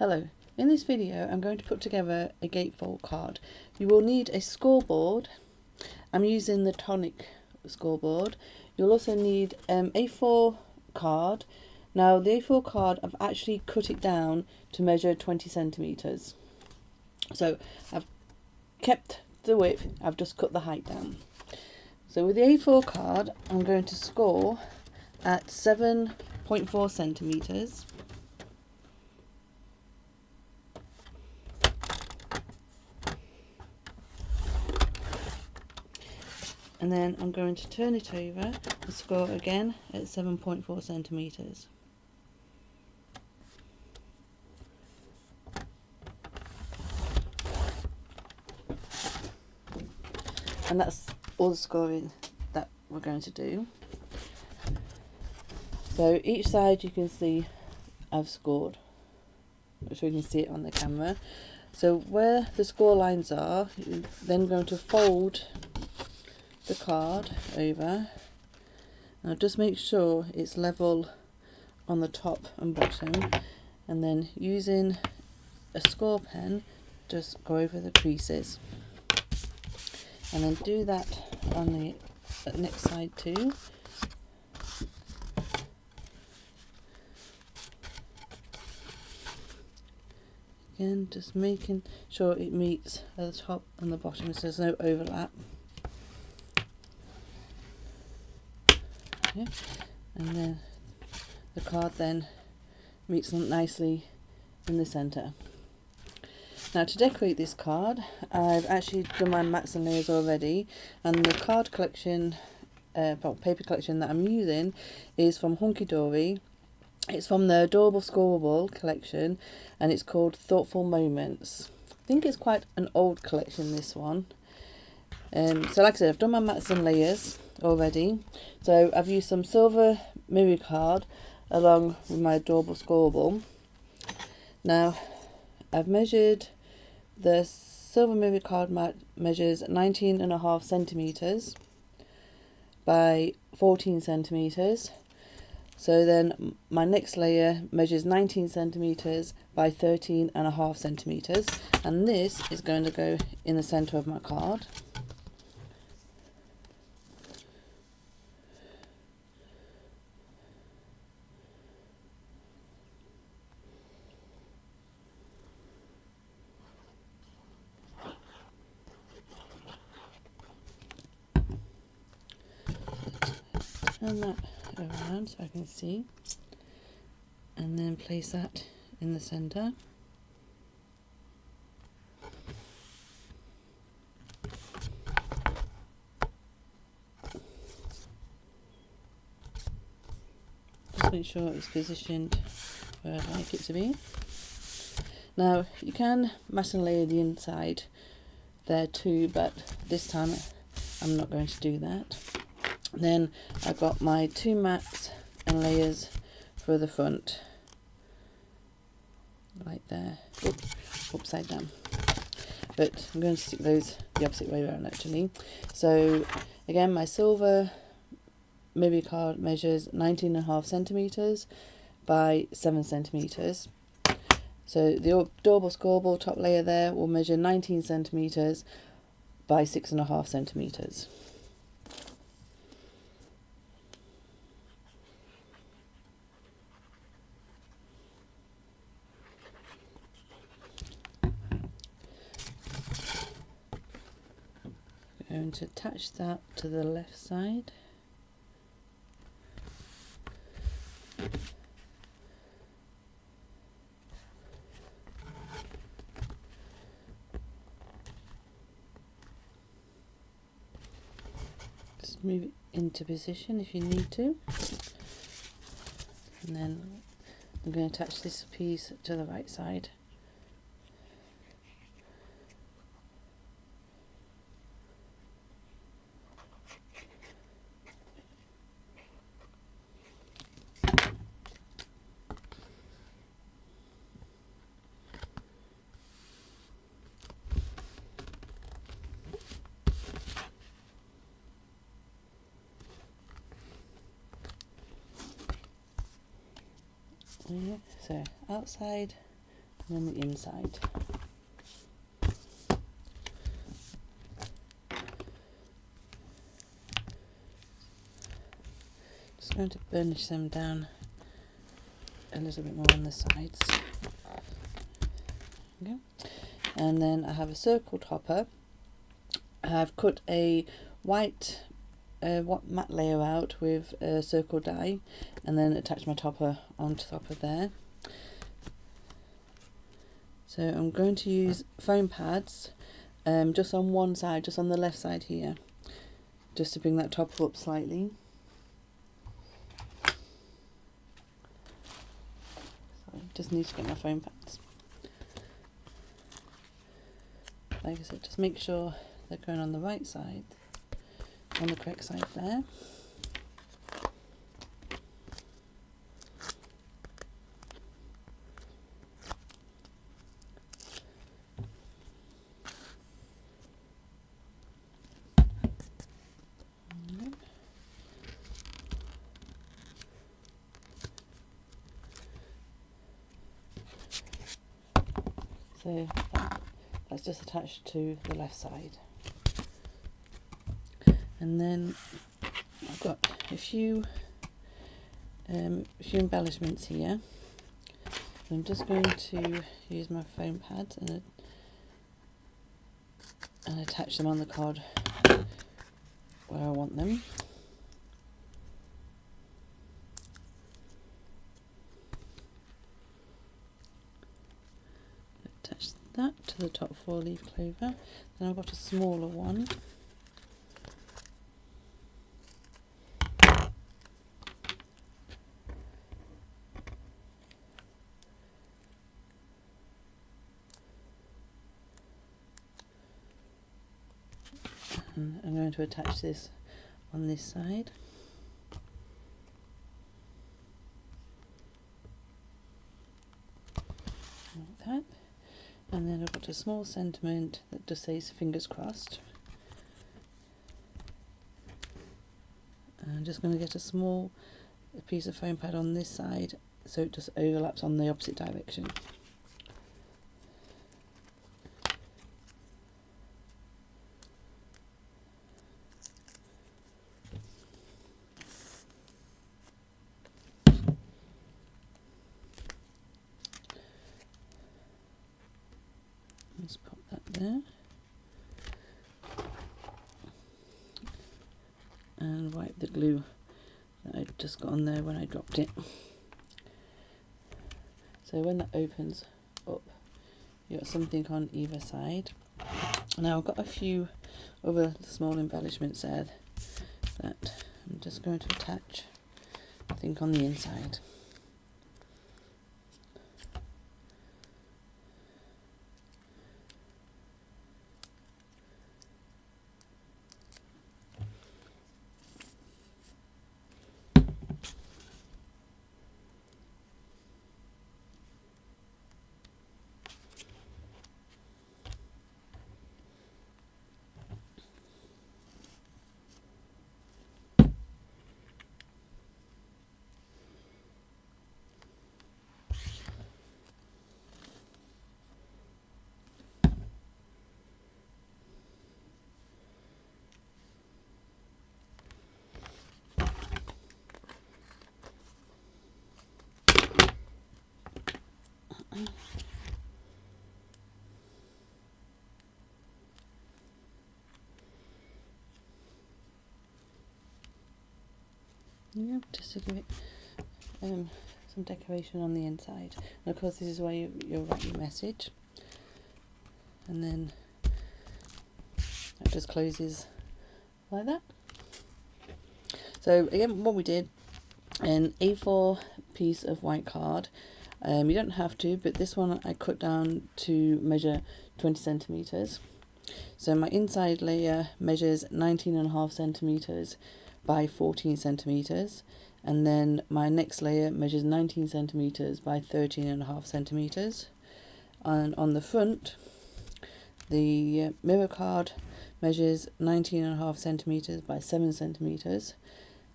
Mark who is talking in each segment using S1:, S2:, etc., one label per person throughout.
S1: Hello, in this video I'm going to put together a gatefold card. You will need a scoreboard. I'm using the tonic scoreboard. You'll also need A4 card. Now the A4 card, I've actually cut it down to measure 20 centimeters. So I've kept the width, I've just cut the height down. So with the A4 card I'm going to score at 7.4 centimeters. And then I'm going to turn it over and score again at 7.4 centimeters. And that's all the scoring that we're going to do. So each side you can see I've scored, so you can see it on the camera. So where the score lines are, you're then going to fold the card over. Now just make sure it's level on the top and bottom, and then using a score pen just go over the creases, and then do that on the next side too. Again, just making sure it meets at the top and the bottom so there's no overlap. Okay. And then the card then meets them nicely in the centre. Now to decorate this card, I've actually done my mats and layers already, and the card collection, paper collection that I'm using is from Hunkydory. It's from the Adorable Scorable collection and it's called Thoughtful Moments. I think it's quite an old collection, this one. So like I said, I've done my mats and layers already. So I've used some silver mirror card along with my Adorable Scorable. Now I've measured, the silver mirror card mat measures 19.5 centimeters by 14 centimeters. So then my next layer measures 19 centimeters by 13.5 centimeters, and this is going to go in the center of my card. Turn that around so I can see, and then place that in the center. Just make sure it's positioned where I'd like it to be. Now you can mat and layer the inside there too, but this time I'm not going to do that. Then I've got my two mats and layers for the front, right there. Oops, upside down. But I'm going to stick those the opposite way around actually. So again, my silver mirror card measures 19.5 centimeters by 7 centimeters. So the Adorable Scorable top layer there will measure 19 centimeters by 6.5 centimeters. I'm going to attach that to the left side. Just move it into position if you need to. And then I'm going to attach this piece to the right side. So outside and then the inside. Just going to burnish them down a little bit more on the sides. Okay. And then I have a circle topper. I've cut a white matte layer out with a circle die, and then attach my topper on top of there. So I'm going to use foam pads just on one side, just on the left side here, just to bring that topper up slightly. Sorry, just need to get my foam pads. Like I said, just make sure they're going on the right side, on the correct side there. So that's just attached to the left side. And then I've got a few embellishments here. I'm just going to use my foam pads and attach them on the card where I want them. Attach that to the top 4-leaf clover. Then I've got a smaller one. And I'm going to attach this on this side. Like that. And then I've got a small sentiment that just says fingers crossed. And I'm just going to get a small piece of foam pad on this side so it just overlaps on the opposite direction. Just pop that there. And wipe the glue that I just got on there when I dropped it. So when that opens up, you've got something on either side. Now I've got a few other small embellishments there that I'm just going to attach, I think, on the inside. Yeah, just to give it some decoration on the inside. And of course this is where you'll write your message. And then it just closes like that. So again, what we did, an A4 piece of white card. You don't have to, but this one I cut down to measure 20 centimeters. So my inside layer measures 19.5 centimeters by 14 centimeters, and then my next layer measures 19 centimeters by 13.5 centimeters. And on the front, the mirror card measures 19.5 centimeters by 7 centimeters,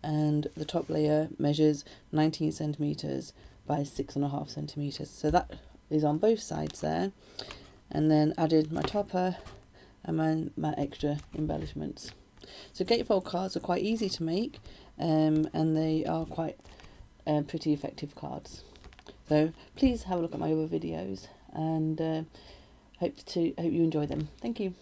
S1: and the top layer measures 19 centimeters by 6.5 centimeters. So that is on both sides there, and then added my topper and my extra embellishments. So gatefold cards are quite easy to make, and they are quite pretty effective cards. So please have a look at my other videos, and hope you enjoy them. Thank you.